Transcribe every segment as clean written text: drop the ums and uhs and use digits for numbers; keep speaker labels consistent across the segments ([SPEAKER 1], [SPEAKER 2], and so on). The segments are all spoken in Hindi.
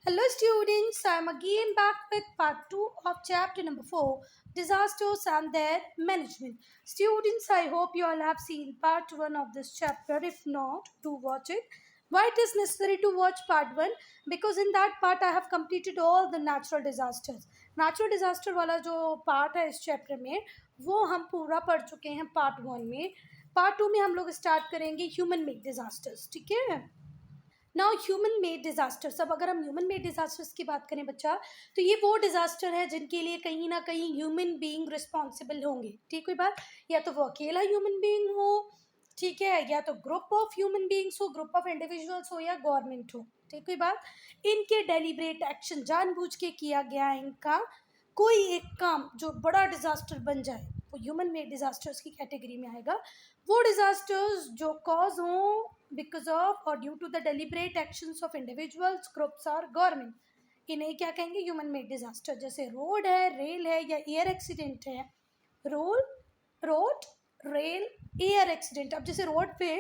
[SPEAKER 1] Hello students, I am again back with part 2 of chapter number 4, Disasters and their Management. Students, I hope you all have seen part 1 of this chapter. If not, do watch it. Why it is necessary to watch part 1? Because in that part I have completed all the natural disasters. Natural disaster वाला जो part है इस chapter में वो हम पूरा पढ़ चुके हैं part 1 में. Part 2 में हम लोग start करेंगे human made disasters. ठीक है? Now human made disasters. अब अगर हम ह्यूमन मेड डिजास्टर्स की बात करें बच्चा, तो ये वो डिजास्टर है जिनके लिए कहीं ना कहीं ह्यूमन बीइंग रिस्पॉन्सिबल होंगे. ठीक कोई बात, या तो वो अकेला ह्यूमन बीइंग हो, ठीक है, या तो ग्रुप ऑफ ह्यूमन बीइंग्स हो, ग्रुप ऑफ इंडिविजुअल्स हो, या गवर्नमेंट हो. ठीक कोई बात, इनके डेलिब्रेट एक्शन, जानबूझ के किया गया इनका कोई एक काम जो बड़ा डिजास्टर बन जाए, वो ह्यूमन मेड डिजास्टर्स की कैटेगरी में आएगा. वो डिजास्टर्स जो कॉज हों बिकॉज ऑफ और due to the deliberate actions of individuals, groups और गवर्नमेंट, इन्हें क्या कहेंगे? Human made disaster. जैसे रोड है, रेल है, या एयर एक्सीडेंट है. Road, rail, air accident. अब जैसे रोड पे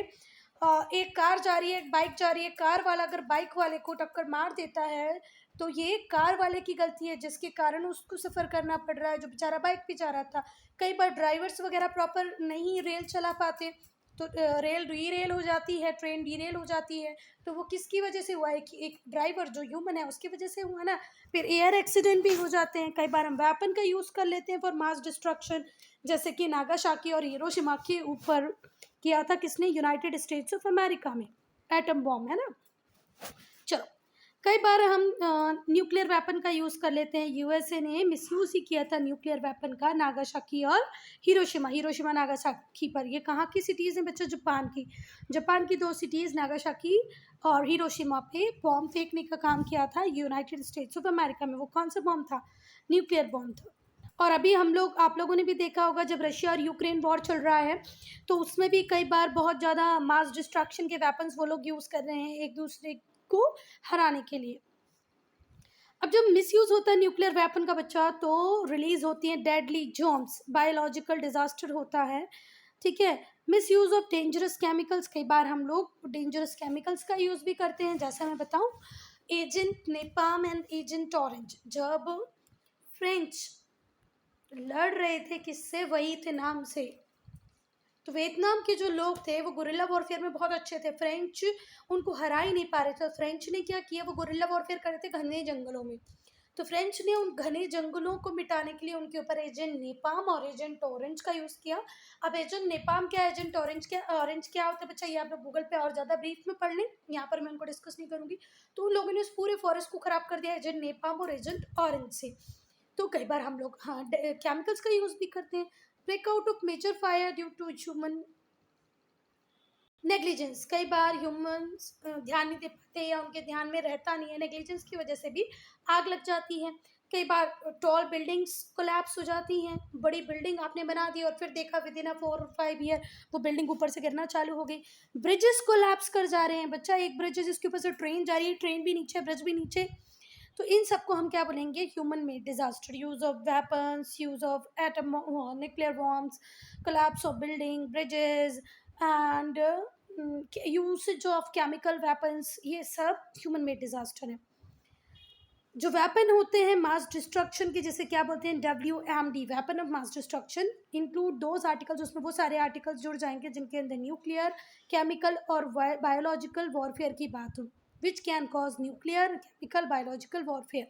[SPEAKER 1] एक कार जा रही है, एक बाइक जा रही है. कार वाला अगर बाइक वाले को टक्कर मार देता है तो ये कार वाले की गलती है, जिसके कारण उसको सफ़र करना पड़ रहा है, जो बेचारा बाइक पे जा रहा था. कई बार ड्राइवर्स वगैरह प्रॉपर नहीं रेल चला पाते, तो रेल रीरेल हो जाती है, ट्रेन डीरेल हो जाती है. तो वो किसकी वजह से हुआ है? कि एक ड्राइवर जो ह्यूमन है उसकी वजह से हुआ ना. फिर एयर एक्सीडेंट भी हो जाते हैं. कई बार हम वेपन का यूज़ कर लेते हैं फॉर मास डिस्ट्रक्शन, जैसे कि नागासाकी और हिरोशिमा के ऊपर किया था किसने? यूनाइटेड स्टेट्स ऑफ अमेरिका में एटम बॉम्ब, है ना. चलो, कई बार हम न्यूक्लियर वेपन का यूज़ कर लेते हैं. यूएसए ने मिसयूज़ ही किया था न्यूक्लियर वेपन का नागासाकी और हिरोशिमा नागासाकी पर. ये कहाँ की सिटीज़ हैं बच्चों? जापान की 2 सिटीज़ नागासाकी और हिरोशिमा पे बॉम्ब फेंकने का काम किया था यूनाइटेड स्टेट्स ऑफ अमेरिका में. वो कौन सा बॉम्ब था? न्यूक्लियर बॉम्ब था. और अभी आप लोगों ने भी देखा होगा, जब रशिया और यूक्रेन वॉर चल रहा है तो उसमें भी कई बार बहुत ज़्यादा मास डिस्ट्रक्शन के वेपन्स वो लोग यूज़ कर रहे हैं एक दूसरे को हराने के लिए. अब जब मिसयूज होता है न्यूक्लियर वेपन का बच्चा, तो रिलीज होती हैं डेडली जॉम्स, बायोलॉजिकल डिजास्टर होता है. ठीक है. मिसयूज ऑफ डेंजरस केमिकल्स, कई बार हम लोग डेंजरस केमिकल्स का यूज़ भी करते हैं. जैसा मैं बताऊं, agent napalm and agent orange, जब फ्रेंच लड़ रहे थे किससे? वही थे नाम से. तो वियतनाम के जो लोग थे वो गुरिल्ला वॉरफेयर में बहुत अच्छे थे. फ्रेंच उनको हरा ही नहीं पा रहे थे. फ्रेंच ने क्या किया? वो गुरिल्ला वॉरफेयर कर रहे थे घने जंगलों में. तो फ्रेंच ने उन घने जंगलों को मिटाने के लिए उनके ऊपर एजेंट नेपाम और एजेंट ऑरेंज का यूज़ किया. अब एजेंट नेपाम क्या, एजेंट ऑरेंज क्या होता है बच्चा? ये आप लोग गूगल पे और ज़्यादा ब्रीफ में पढ़ लें, यहाँ पर मैं उनको डिस्कस नहीं करूँगी. तो उन लोगों ने उस पूरे फॉरेस्ट को ख़राब कर दिया एजेंट नेपाम और एजेंट ऑरेंज से. तो कई बार हम लोग हाँ केमिकल्स का यूज़ भी करते हैं. Breakout of major fire due to human negligence, कई बार ह्यूमंस ध्यान नहीं दे पाते या उनके ध्यान में रहता नहीं है, नेग्लिजेंस की वजह से भी आग लग जाती है. कई बार टॉल बिल्डिंग्स कोलैप्स हो जाती हैं. बड़ी बिल्डिंग आपने बना दी और फिर देखा विद इन 4 और 5 ईयर वो बिल्डिंग ऊपर से गिरना चालू हो गई. ब्रिजेस कोलैप्स कर जा रहे हैं बच्चा. एक ब्रिज है जिसके ऊपर से ट्रेन जा रही है, ट्रेन भी नीचे, ब्रिज भी नीचे. तो इन सबको हम क्या बोलेंगे? Human made disaster. Use of weapons, use of atom nuclear bombs, collapse of building, bridges and usage of chemical weapons, ये सब ह्यूमन मेड डिजास्टर है. जो वेपन होते हैं मास डिस्ट्रक्शन के, जैसे क्या बोलते हैं? WMD, weapon of mass destruction, include those articles, उसमें वो सारे आर्टिकल्स जुड़ जाएंगे जिनके अंदर न्यूक्लियर, केमिकल और बायोलॉजिकल वॉरफेयर की बात हो, which can cause nuclear, chemical, biological warfare.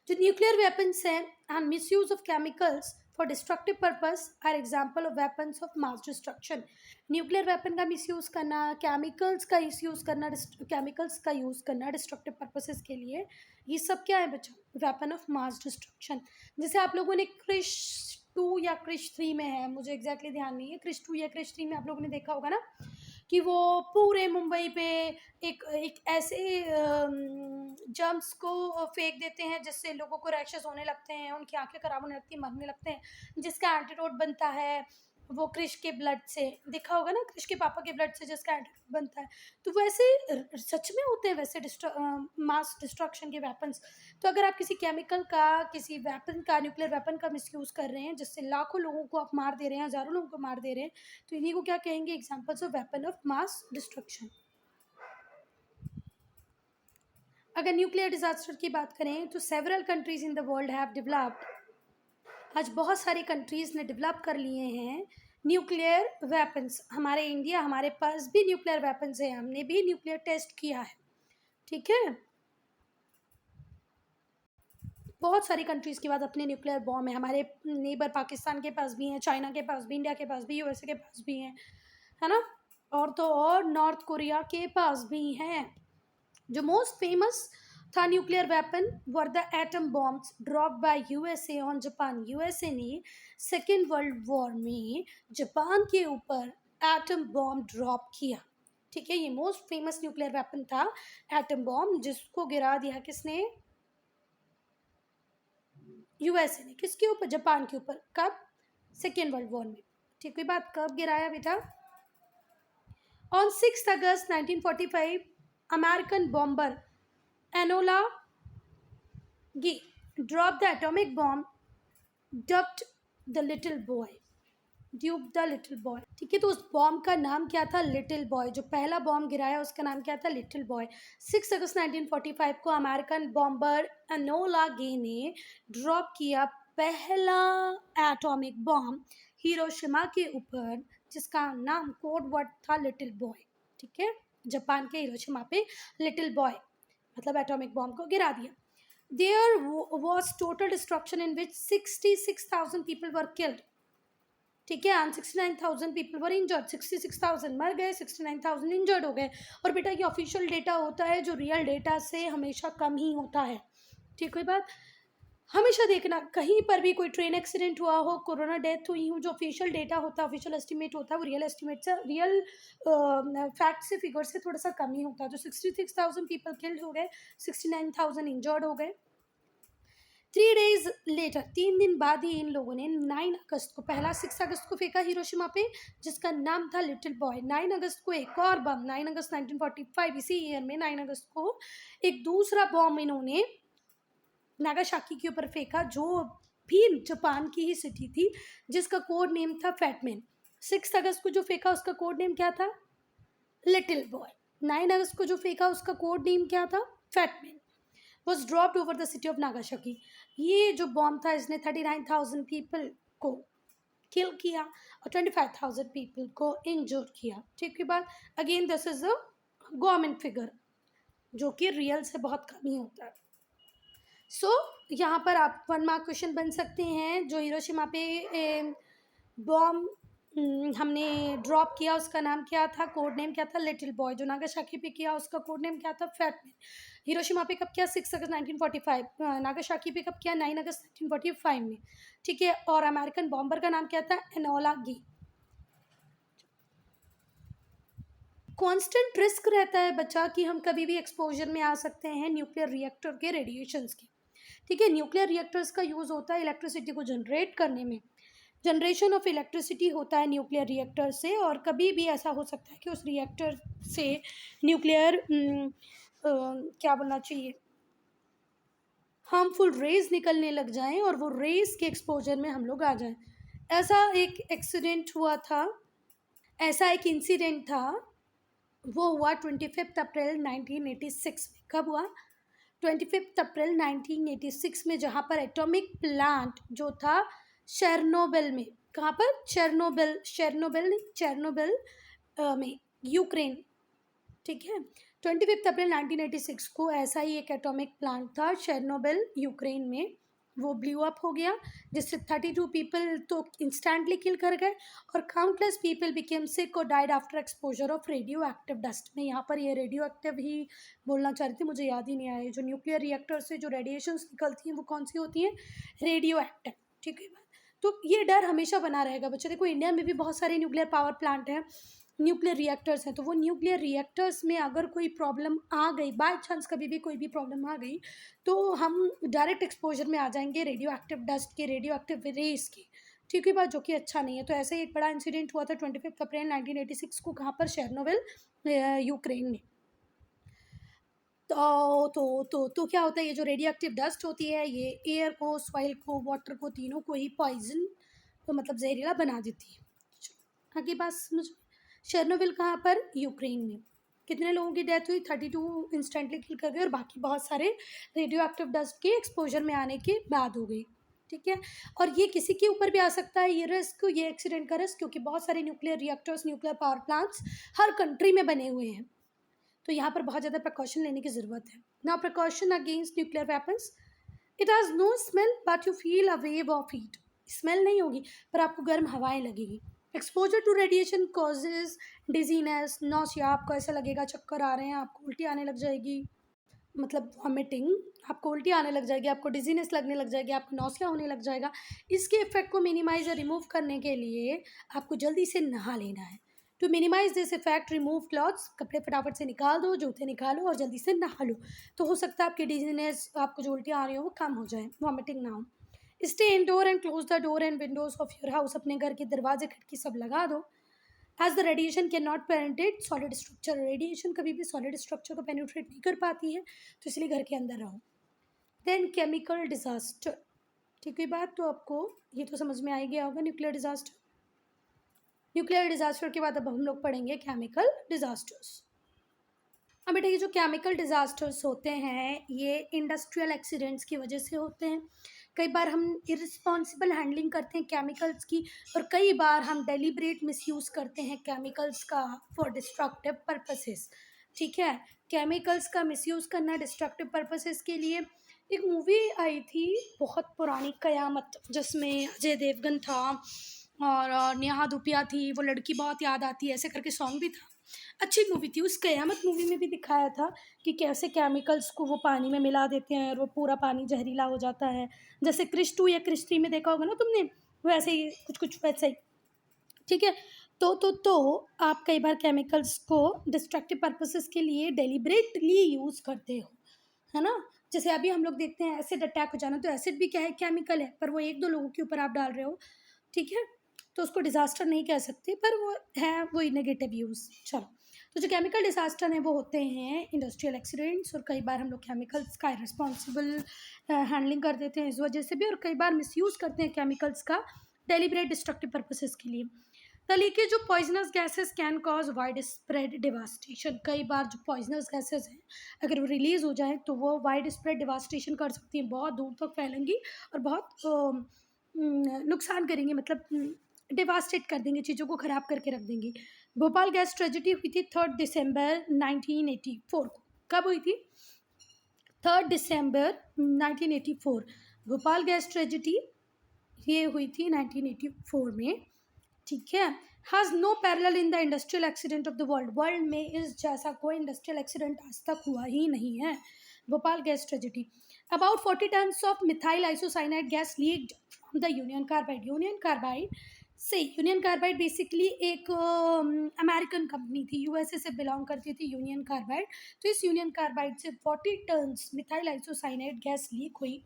[SPEAKER 1] जो न्यूक्लियर वेपन्स हैं and misuse of chemicals for destructive purpose are example of weapons of mass destruction. Nuclear weapon का मिसयूज़ करना, केमिकल्स का यूज़ करना डिस्ट्रक्टिव पर्पसेस के लिए, ये सब क्या है बच्चा? Weapon of mass destruction. जैसे आप लोगों ने क्रिश 2 या क्रिश 3 में है, मुझे एग्जैक्टली ध्यान नहीं है, क्रिश 2 या क्रिश 3 में आप लोगों ने देखा होगा ना कि वो पूरे मुंबई पे एक एक ऐसे जर्म्स को फेंक देते हैं जिससे लोगों को रैशेस होने लगते हैं, उनकी आंखें खराब होने लगती हैं, मरने लगते हैं, जिसका एंटीडोट बनता है वो क्रिश के ब्लड से. देखा होगा ना, क्रिश के पापा के ब्लड से जिसका एंटीडोट बनता है. तो वैसे सच में होते हैं वैसे मास डिस्ट्रक्शन के वेपन्स. तो अगर आप किसी केमिकल का, किसी वेपन का, न्यूक्लियर वेपन का मिसयूज़ कर रहे हैं जिससे लाखों लोगों को आप मार दे रहे हैं, हज़ारों लोगों को मार दे रहे हैं, तो इन्हीं को क्या कहेंगे? Examples of weapon of mass destruction. अगर न्यूक्लियर डिजास्टर की बात करें तो several countries in the world have developed, आज बहुत सारी कंट्रीज ने डेवलप कर लिए हैं न्यूक्लियर वेपन्स। हमारे इंडिया, हमारे पास भी न्यूक्लियर वेपन्स है, हमने भी न्यूक्लियर टेस्ट किया है, ठीक है। बहुत सारी कंट्रीज़ के पास अपने न्यूक्लियर बॉम्ब है। हमारे नेबर पाकिस्तान के पास भी हैं, चाइना के पास भी, इंडिया के पास भी, यूएसए के पास भी हैं, है ना। और तो और नॉर्थ कोरिया के पास भी हैं। जो मोस्ट फेमस था nuclear weapon were the atom bombs drop by USA on Japan. USA ने सेकेंड वर्ल्ड वॉर में जापान के ऊपर एटम बॉम्ब ड्रॉप किया, ठीक है। ये मोस्ट फेमस न्यूक्लियर वेपन था एटम बॉम्ब, जिसको गिरा दिया किसने? यूएसए ने। किसके ऊपर? जापान के ऊपर। कब? सेकेंड वर्ल्ड वॉर में। ठीक है बात, कब गिराया बेटा? On 6 August 1945 American bomber Enola Gay drop the atomic bomb dubbed the little boy, dubbed the little boy, ठीक है। तो उस बॉम्ब का नाम क्या था? Little boy. जो पहला बॉम्ब गिराया उसका नाम क्या था? Little boy. 6 अगस्त 1945 को अमेरिकन बॉम्बर एनोला गे ने ड्रॉप किया पहला एटॉमिक बॉम्ब हिरोशिमा के ऊपर, जिसका नाम कोड वर्ड था लिटिल बॉय, ठीक है। जापान के हिरोशिमा पे लिटिल बॉय मतलब एटॉमिक बॉम्ब को गिरा दिया। There was total destruction in which 66,000 people were killed, ठीक है। And 69,000 people were injured. 66,000 मर गए, 69,000 इंजर्ड हो गए। और बेटा ये ऑफिशियल डेटा होता है, जो रियल डेटा से हमेशा कम ही होता है, ठीक है बात। हमेशा देखना, कहीं पर भी कोई ट्रेन एक्सीडेंट हुआ हो, कोरोना डेथ हुई हो, जो ऑफिशियल डेटा होता है, ऑफिशियल एस्टिमेट होता है, वो रियल एस्टिमेट से, रियल फैक्ट से, फिगर से थोड़ा सा कम ही होता है। जो 66,000 पीपल किल्ड हो गए, 69,000 इंजर्ड हो गए। 3 days लेटर, 3 दिन बाद ही इन लोगों ने 9 अगस्त को, पहला 6 अगस्त को फेंका हिरोशिमा पे, जिसका नाम था लिटिल बॉय। 9 अगस्त को एक और बम, 9 अगस्त 1945, इसी ईयर में 9 अगस्त को एक दूसरा बॉम्ब इन्होंने नागासाकी के ऊपर फेंका, जो भी जापान की ही सिटी थी, जिसका कोड नेम था फैटमैन। 6 अगस्त को जो फेंका उसका कोड नेम क्या था? Little boy. 9 अगस्त को जो फेंका उसका कोड नेम क्या था? Fat Man. Was dropped over the city of Nagasaki. ये जो बॉम्ब था इसने 39,000 पीपल को किल किया और 25,000 पीपल को इंजर्ड किया, ठीक है बात। Again this is a government figure, जो कि रियल से बहुत कम ही होता है। सो यहाँ पर आप 1 मार्क क्वेश्चन बन सकते हैं। जो हिरोशिमा पे बॉम्ब हमने ड्रॉप किया उसका नाम क्या था? कोड नेम क्या था? Little boy. जो नागासाकी पे किया उसका कोड नेम क्या था? फैटमैन। हिरोशिमा पे कब किया? 6 अगस्त 1945। नागासाकी पे कब किया? 9 अगस्त 1945 में, ठीक है। और अमेरिकन बॉम्बर का नाम क्या था? एनोला गे। कांस्टेंट रिस्क रहता है बच्चा कि हम कभी भी एक्सपोजर में आ सकते हैं न्यूक्लियर रिएक्टर के रेडिएशंस के, ठीक है। न्यूक्लियर रिएक्टर्स का यूज़ होता है इलेक्ट्रिसिटी को जनरेट करने में। जनरेशन ऑफ इलेक्ट्रिसिटी होता है न्यूक्लियर रिएक्टर से, और कभी भी ऐसा हो सकता है कि उस रिएक्टर से न्यूक्लियर क्या बोलना चाहिए, हार्मफुल रेज निकलने लग जाएं और वो रेज के एक्सपोजर में हम लोग आ जाएं। ऐसा एक एक्सीडेंट हुआ था, ऐसा एक इंसिडेंट था, वो हुआ 25 अप्रैल 1986 में। कब हुआ? 25 अप्रैल 1986 में, जहाँ पर एटॉमिक प्लांट जो था चेरनोबिल में। कहाँ पर? चेरनोबिल, चेरनोबिल में, यूक्रेन, ठीक है। 25 अप्रैल 1986 को ऐसा ही एक एटॉमिक प्लांट था चेरनोबिल, यूक्रेन में। वो ब्लू अप हो गया, जिससे 32 पीपल तो इंस्टेंटली किल कर गए और काउंटलेस पीपल बिकेम सिक और died after exposure of radio active dust. में यहाँ पर ये रेडियो एक्टिव ही बोलना चाह रही थी, मुझे याद ही नहीं आया। जो न्यूक्लियर रिएक्टर से जो रेडिएशंस निकलती हैं वो कौन सी होती हैं? रेडियो एक्टिव, ठीक है। तो ये डर हमेशा बना रहेगा बच्चे। देखो इंडिया में भी बहुत सारे न्यूक्लियर पावर प्लांट हैं, न्यूक्लियर रिएक्टर्स हैं, तो वो न्यूक्लियर रिएक्टर्स में अगर कोई प्रॉब्लम आ गई, बाय चांस कभी भी कोई भी प्रॉब्लम आ गई, तो हम डायरेक्ट एक्सपोजर में आ जाएंगे रेडियो एक्टिव डस्ट के, रेडियो एक्टिव रेस के, ठीक है बात, जो कि अच्छा नहीं है। तो ऐसे ही एक बड़ा इंसिडेंट हुआ था 25 अप्रैल 1986 को, कहाँ पर? चेरनोबिल, यूक्रेन में। तो क्या होता है? ये जो रेडियो एक्टिव डस्ट होती है, ये एयर को, सॉइल को, वाटर को, तीनों को ही पॉइजन, तो मतलब जहरीला बना देती है। आगे बात समझ। चेरनोबिल कहाँ पर? यूक्रेन में। कितने लोगों की डेथ हुई? 32 इंस्टेंटली किल कर गए और बाकी बहुत सारे रेडियो एक्टिव डस्ट के एक्सपोजर में आने के बाद हो गई। ठीक है, और ये किसी के ऊपर भी आ सकता है ये रिस्क, ये एक्सीडेंट का रिस्क, क्योंकि बहुत सारे nuclear reactors, nuclear power plants हर कंट्री में बने हुए हैं। तो यहाँ पर बहुत ज़्यादा प्रिकॉशन लेने की ज़रूरत है। Now precaution against nuclear weapons, it has no smell but you feel a wave of heat. Smell नहीं होगी पर आपको गर्म हवाएं लगेगी। Exposure to radiation causes dizziness, nausea, आपको ऐसा लगेगा चक्कर आ रहे हैं, आपको उल्टी आने लग जाएगी, मतलब वॉमिटिंग, आपको उल्टी आने लग जाएगी, आपको डिजीनेस लगने लग जाएगी, आपको नौसिया होने लग जाएगा। इसके इफेक्ट को मिनिमाइज या रिमूव करने के लिए आपको जल्दी से नहा लेना है। To minimize this effect remove clothes, कपड़े फटाफट से निकाल दो, जूते निकालो और जल्दी से नहा लो। तो हो सकता है आपकी डिजीनेस, आपको जो उल्टी आ रही हो वो कम हो जाए, वॉमिटिंग ना हो। Stay indoor and close the door and windows of your house, अपने घर के दरवाजे खिड़की सब लगा दो। As the radiation can not penetrate solid structure, radiation कभी भी सॉलिड स्ट्रक्चर को पेनिट्रेट नहीं कर पाती है, तो इसलिए घर के अंदर रहो। देन केमिकल डिजास्टर, ठीक है बात, तो आपको ये तो समझ में आ ही गया होगा न्यूक्लियर डिजास्टर। न्यूक्लियर डिजास्टर के बाद अब हम लोग पढ़ेंगे केमिकल डिजास्टर्स। अब बेटा ये जो केमिकल डिजास्टर्स होते हैं ये इंडस्ट्रियल एक्सीडेंट्स की वजह से होते हैं। कई बार हम इरिस्पॉन्सिबल हैंडलिंग करते हैं केमिकल्स की, और कई बार हम डेलिब्रेट मिसयूज़ करते हैं केमिकल्स का फॉर डिस्ट्रक्टिव पर्पसेस। ठीक है, केमिकल्स का मिसयूज़ करना डिस्ट्रक्टिव पर्पसेस के लिए। एक मूवी आई थी बहुत पुरानी, कयामत, जिसमें अजय देवगन था और नेहा धूपिया थी, वो लड़की बहुत याद आती है ऐसे करके सॉन्ग भी था। अच्छी मूवी थी। उस कयामत मूवी में भी दिखाया था कि कैसे केमिकल्स को वो पानी में मिला देते हैं और वो पूरा पानी जहरीला हो जाता है। जैसे क्रिश 2 या क्रिश 3 में देखा होगा ना तुमने, वैसे ही कुछ कुछ वैसे ही। ठीक है, तो आप कई बार केमिकल्स को डिस्ट्रक्टिव पर्पसेस के लिए डेलिब्रेटली यूज़ करते हो, है ना। जैसे अभी हम लोग देखते हैं एसिड अटैक हो जाना, तो एसिड भी क्या है, केमिकल है, पर वो 1-2 लोगों के ऊपर आप डाल रहे हो। ठीक है, तो उसको डिज़ास्टर नहीं कह सकते, पर वो है वही नेगेटिव यूज़। चलो, तो जो केमिकल डिज़ास्टर हैं वो होते हैं इंडस्ट्रियल एक्सीडेंट्स, और कई बार हम लोग केमिकल्स का इररिस्पॉन्सिबल हैंडलिंग कर देते हैं इस वजह से भी, और कई बार मिसयूज़ करते हैं केमिकल्स का डेलिब्रेट डिस्ट्रक्टिव पर्पसेस के लिए। The leakage of poisonous gases can cause wide spread devastation, कई बार जो पॉइजनस गैसेस हैं अगर वो रिलीज़ हो जाए तो वो वाइड स्प्रेड डिवास्टेशन कर सकती हैं, बहुत दूर तक फैलेंगी और बहुत नुकसान करेंगे, मतलब डिवास्टेट कर देंगे, चीज़ों को ख़राब करके रख देंगी। भोपाल गैस ट्रेजिडी हुई थी 3 दिसंबर 1984 को। कब हुई थी? 3 दिसंबर 1984। भोपाल गैस ट्रेजिडी ये हुई थी 1984 में। ठीक है, has no parallel in the industrial accident of the world, world में इस जैसा कोई इंडस्ट्रियल एक्सीडेंट आज तक हुआ ही नहीं है। Bhopal gas tragedy, about 40 tons of methyl isocyanide gas leaked from the union carbide. Union Carbide से, यूनियन कार्बाइड बेसिकली एक अमेरिकन कंपनी थी, यूएसए से बिलोंग करती थी यूनियन कार्बाइड। तो इस यूनियन कार्बाइड से 40 tons methyl isocyanide gas leak हुई।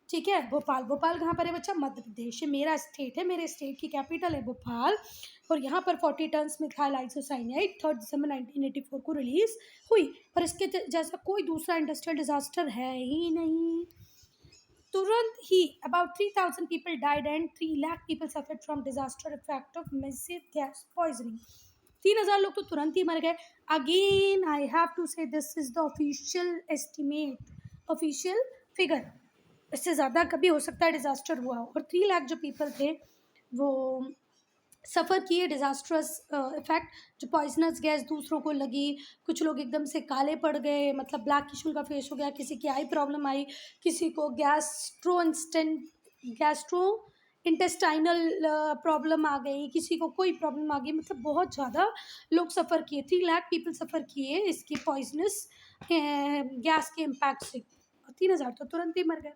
[SPEAKER 1] ठीक है, भोपाल, भोपाल कहाँ पर है बच्चा? मध्य प्रदेश, ये मेरा स्टेट है, मेरे स्टेट की कैपिटल है भोपाल, और यहाँ पर 40 टन्स मिथाइल आइसोसाइनाइड 3 दिसंबर 1984 को रिलीज हुई। पर इसके जैसा कोई दूसरा इंडस्ट्रियल डिजास्टर है ही नहीं। तुरंत ही about 3000 people died and 3 lakh people suffered from disaster effect of massive gas poisoning. 3000 लोग तो तुरंत ही मर गए। Again I have to say this is the official estimate, official figure, इससे ज़्यादा कभी हो सकता है डिज़ास्टर हुआ हो। और 3 लाख जो पीपल थे वो सफ़र किए डिज़ास्ट्रस इफेक्ट, जो पॉइजनस गैस दूसरों को लगी, कुछ लोग एकदम से काले पड़ गए, मतलब ब्लैक किस्म का फेस हो गया, किसी की आई प्रॉब्लम आई, किसी को गैस्ट्रो इंटेस्टाइनल प्रॉब्लम आ गई, किसी को कोई प्रॉब्लम आ गई, मतलब बहुत ज़्यादा लोग सफ़र किए। 3 लाख पीपल सफ़र किए इसके पॉइजनस गैस के इम्पैक्ट से, 3000 तो तुरंत ही मर गए।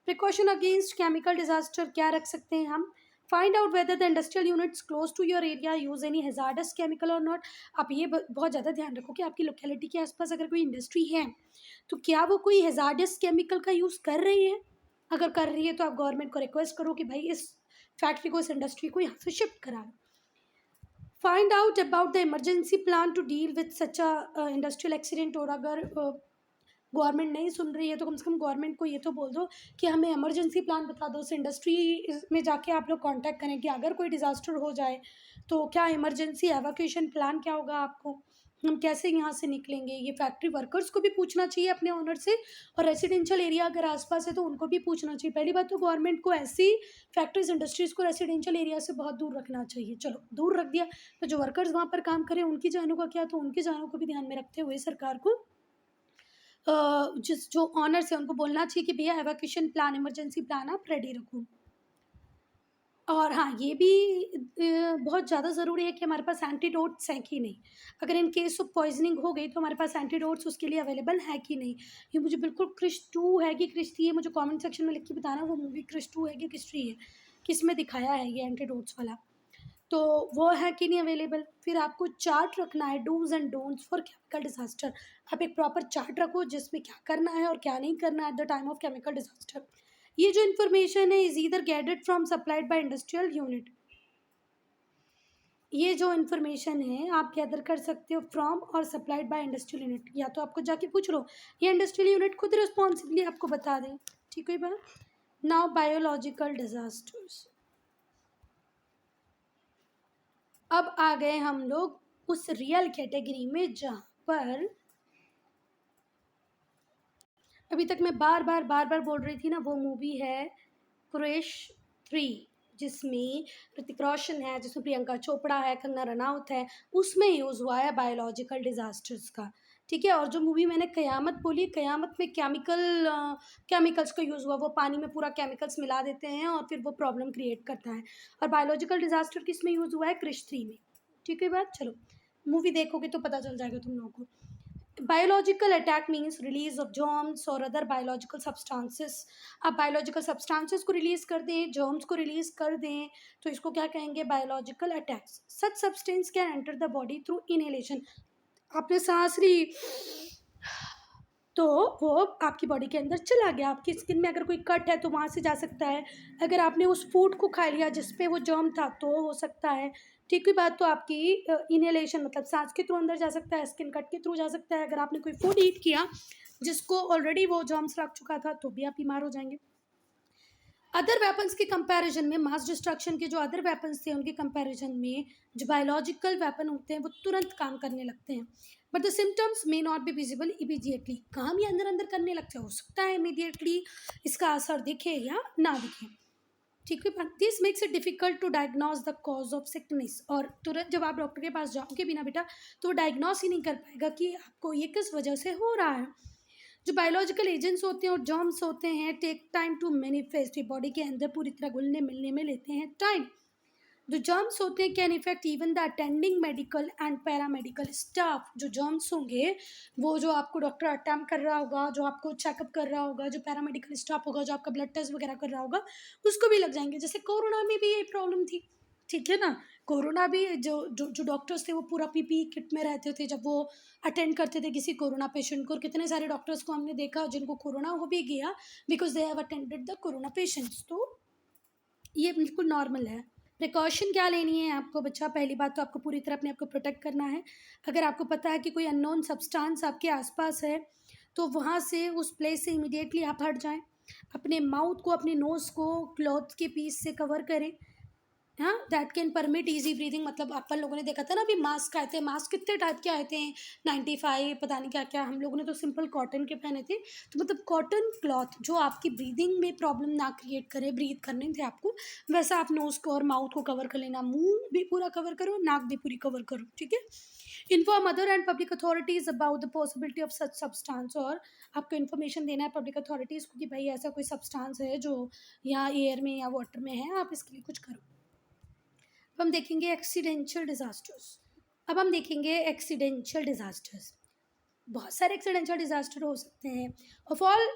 [SPEAKER 1] प्रिकॉशन अगेंस्ट केमिकल डिजास्टर क्या रख सकते हैं हम? Find out whether the industrial units close to your area use any hazardous chemical और नॉट। आप ये बहुत ज़्यादा ध्यान रखो कि आपकी लोकेलिटी के आसपास अगर कोई इंडस्ट्री है तो क्या वो कोई हैजार्डस केमिकल का यूज़ कर रही है। अगर कर रही है तो आप गवर्नमेंट को रिक्वेस्ट करो कि भाई इस फैक्ट्री को, इस इंडस्ट्री को यहाँ से शिफ्ट करा लो। Find out about the emergency plan to deal with such a industrial accident. और अगर गवर्नमेंट नहीं सुन रही है तो कम से कम गवर्नमेंट को ये तो बोल दो कि हमें इमरजेंसी प्लान बता दो। उस इंडस्ट्री में जाके आप लोग कांटेक्ट करें कि अगर कोई डिज़ास्टर हो जाए तो क्या इमरजेंसी एवैक्यूएशन प्लान क्या होगा आपको, हम कैसे यहाँ से निकलेंगे, ये फैक्ट्री वर्कर्स को भी पूछना चाहिए अपने ऑनर से, और रेसिडेंशियल एरिया अगर आसपास है तो उनको भी पूछना चाहिए। पहली बात तो गवर्नमेंट को ऐसी फैक्ट्रीज इंडस्ट्रीज़ को रेसिडेंशियल एरिया से बहुत दूर रखना चाहिए। चलो दूर रख दिया, तो जो वर्कर्स वहाँ पर काम करें उनकी जानों का क्या, तो उनकी जानों को भी ध्यान में रखते हुए सरकार को जिस जो ऑनर्स है उनको बोलना चाहिए कि भैया एवैक्यूएशन प्लान, इमरजेंसी प्लान आप रेडी रखो। और हाँ, ये भी बहुत ज़्यादा ज़रूरी है कि हमारे पास एंटीडोट्स हैं कि नहीं। अगर इन केस ऑफ पॉइजनिंग हो गई तो हमारे पास एंटीडोट्स उसके लिए अवेलेबल है कि नहीं। ये मुझे बिल्कुल क्रिश 2 है कि क्रिश 3 है, मुझे कमेंट सेक्शन में लिख के बताना वो मूवी क्रिश 2 है कि क्रिश 3 है, किस में दिखाया है ये एंटीडोट्स वाला, तो वो है कि नहीं अवेलेबल। फिर आपको चार्ट रखना है, dos and don'ts for chemical disaster. आप एक प्रॉपर चार्ट रखो जिसमें क्या करना है और क्या नहीं करना at the time of chemical disaster. ये जो इन्फॉर्मेशन है is either gathered from supplied by industrial unit. ये जो इन्फॉर्मेशन है आप गैदर कर सकते हो फ्रॉम और सप्लाइड बाय इंडस्ट्रियल यूनिट, या तो आपको जाके पूछ लो, ये इंडस्ट्रियल यूनिट खुद रिस्पॉन्सिबली आपको बता दें। ठीक है बात। Now biological disasters. अब आ गए हम लोग उस रियल कैटेगरी में जहाँ पर अभी तक मैं बार बार बोल रही थी ना, वो मूवी है क्रिश 3, जिसमें ऋतिक रोशन है, जिसमें प्रियंका चोपड़ा है, कंगना रनौत है, उसमें यूज़ हुआ है बायोलॉजिकल डिजास्टर्स का। ठीक है। और जो मूवी मैंने कयामत बोली, कयामत में केमिकल्स का यूज़ हुआ, वो पानी में पूरा केमिकल्स मिला देते हैं और फिर वो प्रॉब्लम क्रिएट करता है। और बायोलॉजिकल डिजास्टर किस में यूज़ हुआ है, क्रिश 3 में। ठीक है बात। चलो मूवी देखोगे तो पता चल जाएगा तुम लोगों को। Biological attack means release of germs और अदर बायोलॉजिकल सब्सटेंसेस। आप बायोलॉजिकल सब्सटेंसेस को रिलीज कर दें, जर्म्स को रिलीज कर दें, तो इसको क्या कहेंगे, biological attacks. Such substance can enter the body through inhalation. आपने सांस ली तो वो आपकी बॉडी के अंदर चला गया। आपकी स्किन में अगर कोई कट है तो वहाँ से जा सकता है। अगर आपने उस फूड को खा लिया जिस पे वो जर्म था तो हो सकता है। ठीक है बात। तो आपकी इनहेलेशन मतलब सांस के थ्रू अंदर जा सकता है, स्किन कट के थ्रू जा सकता है। अगर आपने कोई फूड ईट किया जिसको ऑलरेडी वो जर्म्स रख चुका था तो भी आप बीमार हो जाएंगे। अदर वेपन्स के कंपैरिजन में, मास डिस्ट्रक्शन के जो अदर वेपन्स थे उनके कंपैरिजन में जो बायोलॉजिकल वेपन होते हैं वो तुरंत काम करने लगते हैं। But the symptoms may not be visible immediately. काम ये अंदर अंदर करने लगते हैं, हो सकता है इमीडिएटली इसका असर दिखे या ना दिखे। ठीक है। This makes it difficult to diagnose the cause of sickness. और तुरंत जब आप डॉक्टर के पास जाओगे बिना बेटा तो वो डायग्नोस ही नहीं कर पाएगा कि आपको ये किस वजह से हो रहा है। जो बायोलॉजिकल एजेंट्स होते हैं और जर्म्स होते हैं टेक टाइम टू मैनिफेस्ट। ये बॉडी के अंदर पूरी तरह घुलने मिलने में लेते हैं टाइम। जो जर्म्स होते हैं can effect even the attending medical and paramedical staff. जो जर्म्स होंगे वो जो आपको डॉक्टर अटेम्प्ट कर रहा होगा, जो आपको चेकअप कर रहा होगा, जो पैरामेडिकल स्टाफ होगा, जो आपका ब्लड टेस्ट वगैरह कर रहा होगा, उसको भी लग जाएंगे। जैसे कोरोना में भी यही प्रॉब्लम थी। ठीक है ना। कोरोना भी जो जो जो डॉक्टर्स थे वो पूरा पीपी किट में रहते थे जब वो अटेंड करते थे किसी कोरोना पेशेंट को। और कितने सारे डॉक्टर्स को हमने देखा जिनको कोरोना हो भी गया because they have attended the corona patients. तो ये बिल्कुल नॉर्मल है। प्रिकॉशन क्या लेनी है आपको बच्चा, पहली बात तो आपको पूरी तरह अपने आप को प्रोटेक्ट करना है। अगर आपको पता है कि कोई अननोन सब्सटेंस आपके आसपास है तो वहाँ से उस प्लेस से इमीडिएटली आप हट जाएं। अपने माउथ को, अपने नोज़ को क्लॉथ के पीस से कवर करें। हाँ, that can permit easy breathing. मतलब अपन लोगों ने देखा था ना अभी मास्क आए थे, मास्क कितने टाइप के आए थे, 95 पता नहीं क्या क्या। हम लोगों ने तो सिंपल कॉटन के पहने थे। तो मतलब कॉटन क्लॉथ जो आपकी ब्रीदिंग में प्रॉब्लम ना क्रिएट करे, ब्रीथ करने थे आपको, वैसा आप नोज़ को और माउथ को कवर कर लेना। मुंह भी पूरा कवर करो, नाक भी पूरी कवर करो। ठीक है। Inform other and public authorities about the possibility of such substance. और आपको इन्फॉर्मेशन देना है पब्लिक अथॉरिटीज़ को कि भाई ऐसा कोई सब्सटेंस है जो यहाँ एयर में या वाटर में है, आप इसके लिए कुछ करो। अब हम देखेंगे एक्सीडेंशियल डिजास्टर्स। बहुत सारे एक्सीडेंशियल डिजास्टर हो सकते हैं। Of all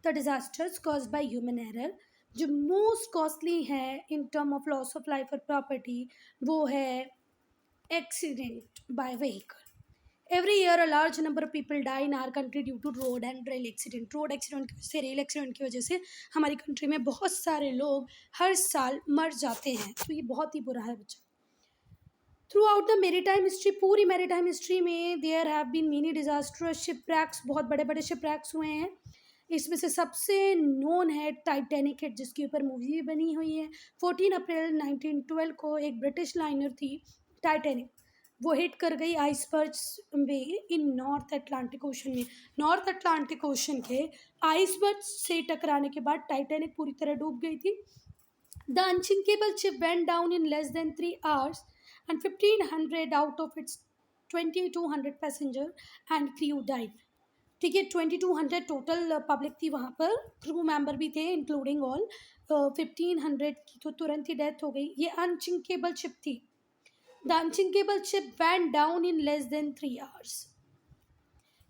[SPEAKER 1] the disasters caused by human error, जो मोस्ट कॉस्टली है in term of loss of life और प्रॉपर्टी, वो है accident by vehicle. Every year a large number of people die in our country due to road and rail accident. Road accident की वजह से, रेल एक्सीडेंट की वजह से हमारी कंट्री में बहुत सारे लोग हर साल मर जाते हैं। तो ये बहुत ही बुरा है बच्चा। Throughout the maritime history, पूरी मेरीटाइम हिस्ट्री में there have been many disaster shipwrecks, बहुत बड़े बड़े शिपरैक्स हुए हैं। इसमें से सबसे नोन है टाइटैनिक हिट, जिसके ऊपर मूवी भी बनी हुई है। 14 अप्रैल 1912 को एक ब्रिटिश लाइनर थी टाइटैनिक, वो हिट कर गई आइसबर्ग्स में इन नॉर्थ अटलांटिक ओशन में। नॉर्थ अटलांटिक ओशन के आइसबर्ग्स से टकराने के बाद टाइटैनिक पूरी तरह डूब गई थी। The unsinkable ship went down in less than 3 hours and 1500 out of its 2200 passenger and crew died. ठीक है, 2200 टोटल पब्लिक थी वहाँ पर, क्रू मेंबर भी थे इंक्लूडिंग ऑल। 1500 की तो तुरंत ही डेथ हो गई। ये अनसिंकेबल शिप थी। The unsinkable ship went down in less than 3 hours.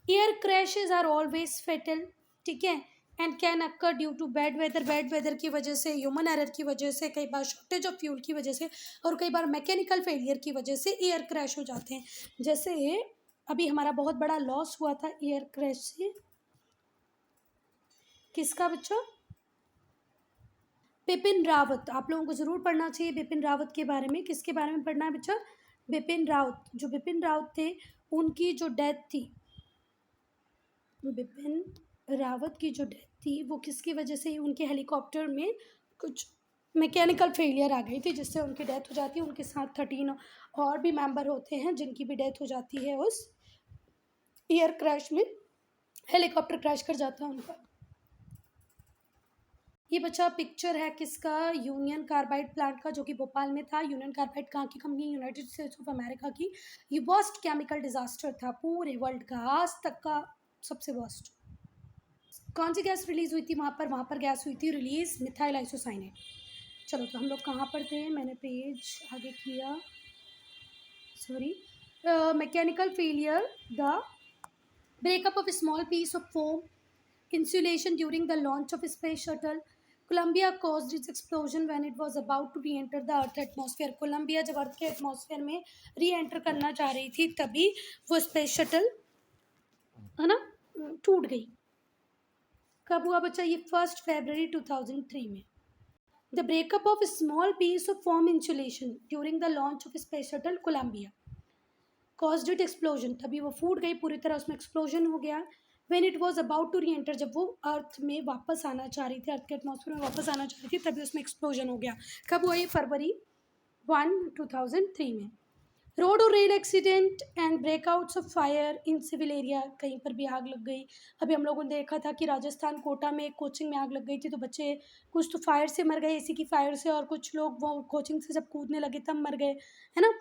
[SPEAKER 1] Air crashes are always fatal, ठीक है, and can occur due to bad weather. Bad weather की वजह से, ह्यूमन एरर की वजह से, कई बार शॉर्टेज ऑफ फ्यूल की वजह से, और कई बार मैकेनिकल फेलियर की वजह से एयर क्रैश हो जाते हैं। जैसे अभी हमारा बहुत बड़ा लॉस हुआ था एयर क्रैश से, किसका बच्चों? बिपिन रावत। आप लोगों को ज़रूर पढ़ना चाहिए बिपिन रावत के बारे में। किसके बारे में पढ़ना है बच्चा? बिपिन रावत। जो बिपिन रावत थे उनकी जो डेथ थी, बिपिन रावत की जो डेथ थी वो किसकी वजह से? उनके हेलीकॉप्टर में कुछ मैकेनिकल फेलियर आ गई थी जिससे उनकी डेथ हो जाती है। उनके साथ 13 और भी मेंबर होते हैं जिनकी भी डेथ हो जाती है उस एयर क्रैश में। हेलीकॉप्टर क्रैश कर जाता है उनका। ये बच्चा पिक्चर है किसका? यूनियन कार्बाइड प्लांट का, जो कि भोपाल में था। यूनियन कार्बाइड कहाँ की company? United states of America की। ये वर्स्ट केमिकल डिजास्टर था पूरे वर्ल्ड का, आज तक का सबसे वर्स्ट। कौन सी गैस रिलीज हुई थी वहाँ पर? वहाँ पर गैस हुई थी रिलीज मिथाइल आइसोसाइनेट। चलो तो हम लोग कहाँ पर थे? मैंने पेज आगे किया, sorry. Mechanical failure, the breakup of small piece of foam insulation during the launch of space shuttle. Columbia caused its explosion when it was about to re-enter the Earth atmosphere. Columbia जब अर्थ के एटमॉस्फेयर में री-एंटर करना चाह रही थी तभी वो स्पेस शटल है ना टूट गई। कब हुआ बच्चा? ये 1 फरवरी 2003 में। The breakup of small piece of foam insulation during the launch of space shuttle Columbia caused it explosion. तभी वो फूट गई पूरी तरह, उसमें एक्सप्लोजन हो गया। When it was about to re-enter, जब वो अर्थ में वापस आना चाह रही थी, अर्थ के एटमॉस्फेयर में वापस आना चाह रही थी, तभी उसमें एक्सप्लोजन हो गया। कब हुआ ये? फरवरी 1, 2003 में। रोड और rail accident and breakouts of fire in civil area, कहीं पर भी आग लग गई। अभी हम लोगों ने देखा था कि राजस्थान कोटा में एक कोचिंग में आग लग गई थी, तो बच्चे कुछ तो फायर से मर गए, एसी की फायर से, और कुछ लोग वो कोचिंग से जब कूदने लगे तब मर गए, है ना।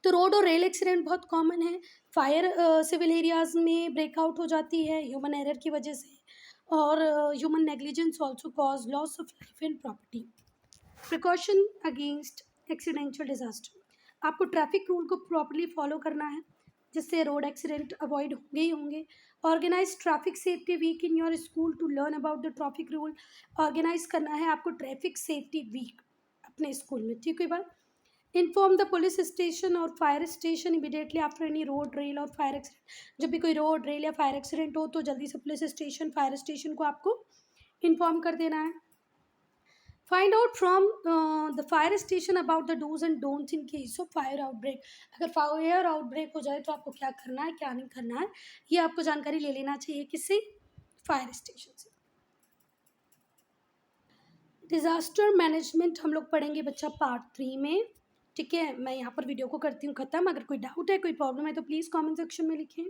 [SPEAKER 1] तो रोड और रेल एक्सीडेंट बहुत कॉमन है। फायर सिविल एरियाज़ में ब्रेकआउट हो जाती है ह्यूमन एरर की वजह से, और human negligence also cause loss of life and property. Precaution against accidental disaster, आपको ट्रैफिक रूल को प्रॉपरली फॉलो करना है जिससे रोड एक्सीडेंट अवॉइड होंगे ही होंगे। Organise traffic safety week in your school to learn about the traffic rule. Organise करना है आपको ट्रैफिक सेफ्टी वीक अपने स्कूल में, ठीक है बात। इन्फॉर्म द पुलिस स्टेशन और fire station immediately after any road rail और फायर एक्सीडेंट। जब भी कोई रोड रेल या फायर एक्सीडेंट हो तो जल्दी से पुलिस स्टेशन, फायर स्टेशन को आपको इन्फॉर्म कर देना है। Find out from the fire station about the dos and don'ts in case of fire outbreak. अगर फायर आउटब्रेक हो जाए तो आपको क्या करना है, क्या नहीं करना है, ये आपको जानकारी ले लेना चाहिए। किससे? फायर स्टेशन से। डिज़ास्टर मैनेजमेंट हम लोग पढ़ेंगे बच्चा पार्ट 3 में, ठीक है। मैं यहाँ पर वीडियो को करती हूँ ख़त्म। अगर कोई डाउट है, कोई प्रॉब्लम है तो प्लीज़ कमेंट सेक्शन में लिखें।